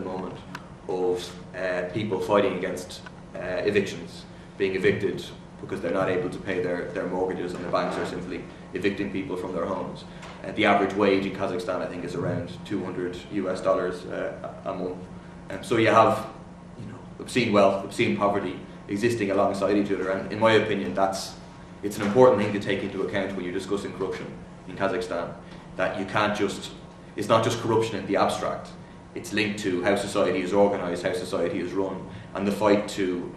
the moment of people fighting against evictions, being evicted because they're not able to pay their mortgages, and the banks are simply evicting people from their homes. The average wage in Kazakhstan, I think, is around $200 a month. So you have, obscene wealth, obscene poverty existing alongside each other, and in my opinion, it's an important thing to take into account when you're discussing corruption in Kazakhstan. That you can't it's not just corruption in the abstract. It's linked to how society is organised, how society is run, and the fight to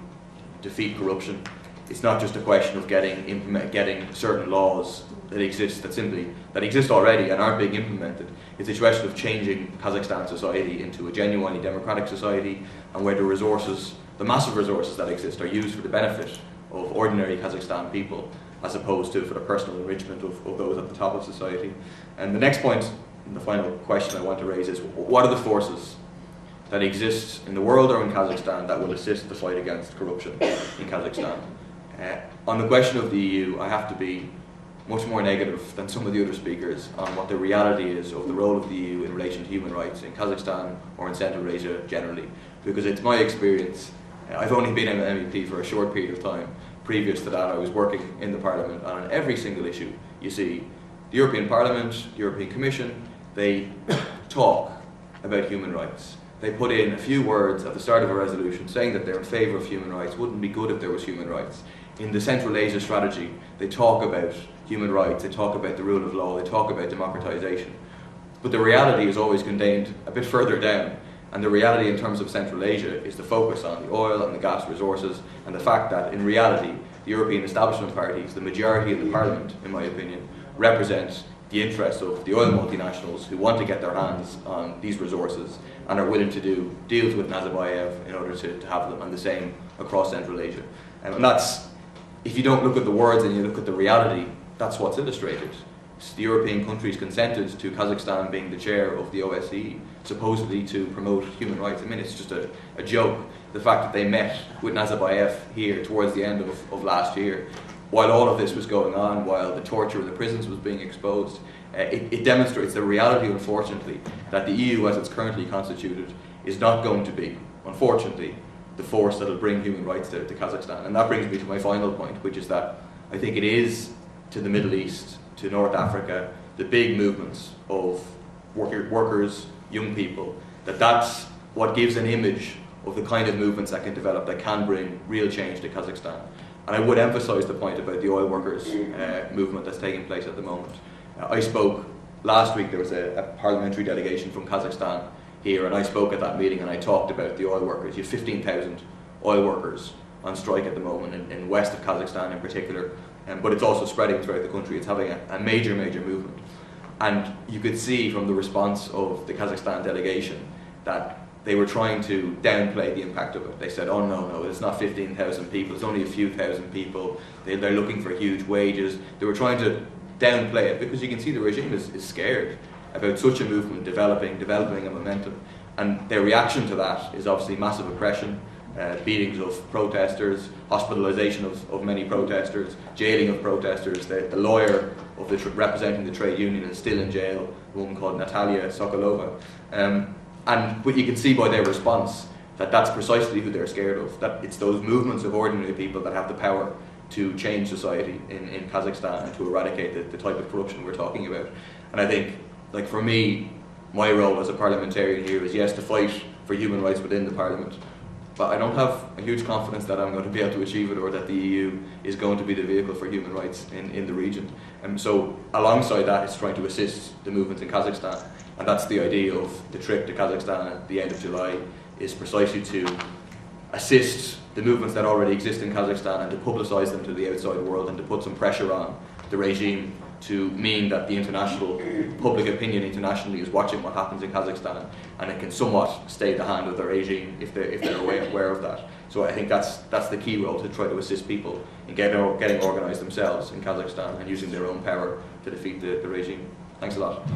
defeat corruption. It's not just a question of getting certain laws that exist already and aren't being implemented. It's a question of changing Kazakhstan society into a genuinely democratic society, and where the massive resources that exist are used for the benefit of ordinary Kazakhstan people, as opposed to for the personal enrichment of those at the top of society. And the next point, and the final question I want to raise, is what are the forces that exist in the world or in Kazakhstan that will assist the fight against corruption in Kazakhstan? On the question of the EU, I have to be much more negative than some of the other speakers on what the reality is of the role of the EU in relation to human rights in Kazakhstan or in Central Asia generally, because it's my experience. I've only been an MEP for a short period of time. Previous to that, I was working in the Parliament, and on every single issue you see the European Parliament, the European Commission, they talk about human rights. They put in a few words at the start of a resolution saying that they're in favour of human rights. Wouldn't be good if there was human rights. In the Central Asia strategy, they talk about human rights, they talk about the rule of law, they talk about democratisation. But the reality is always contained a bit further down, and the reality in terms of Central Asia is the focus on the oil and the gas resources, and the fact that in reality the European establishment parties, the majority of the Parliament, in my opinion, represent the interests of the oil multinationals who want to get their hands on these resources and are willing to do deals with Nazarbayev in order to have them, and the same across Central Asia. And that's, if you don't look at the words and you look at the reality, that's what's illustrated. The European countries consented to Kazakhstan being the chair of the OSCE, supposedly to promote human rights. I mean, it's just a joke. The fact that they met with Nazarbayev here towards the end of last year, while all of this was going on, while the torture in the prisons was being exposed, it demonstrates the reality, unfortunately, that the EU as it's currently constituted is not going to be, unfortunately, the force that will bring human rights to Kazakhstan. And that brings me to my final point, which is that I think it is to the Middle East, to North Africa, the big movements of workers, young people, that's what gives an image of the kind of movements that can develop, that can bring real change to Kazakhstan. And I would emphasise the point about the oil workers movement that's taking place at the moment. I spoke last week, there was a parliamentary delegation from Kazakhstan here, and I spoke at that meeting and I talked about the oil workers. You have 15,000 oil workers on strike at the moment in west of Kazakhstan in particular, but it's also spreading throughout the country. It's having a major movement. And you could see from the response of the Kazakhstan delegation that they were trying to downplay the impact of it. They said, oh no, it's not 15,000 people, it's only a few thousand people, they're looking for huge wages. They were trying to downplay it because you can see the regime is scared about such a movement developing a momentum. And their reaction to that is obviously massive oppression, beatings of protesters, hospitalisation of many protesters, jailing of protesters. The lawyer representing the trade union is still in jail, a woman called Natalia Sokolova. But you can see by their response that that's precisely who they're scared of, that it's those movements of ordinary people that have the power to change society in Kazakhstan and to eradicate the type of corruption we're talking about. And I think, like for me, my role as a parliamentarian here is, yes, to fight for human rights within the parliament, but I don't have a huge confidence that I'm going to be able to achieve it, or that the EU is going to be the vehicle for human rights in the region. So alongside that, it's trying to assist the movements in Kazakhstan, and that's the idea of the trip to Kazakhstan at the end of July, is precisely to assist the movements that already exist in Kazakhstan and to publicise them to the outside world, and to put some pressure on the regime to mean that the international public opinion internationally is watching what happens in Kazakhstan, and it can somewhat stay the hand of the regime if they're aware of that. So I think that's the key role, to try to assist people in getting organised themselves in Kazakhstan and using their own power to defeat the regime. Thanks a lot.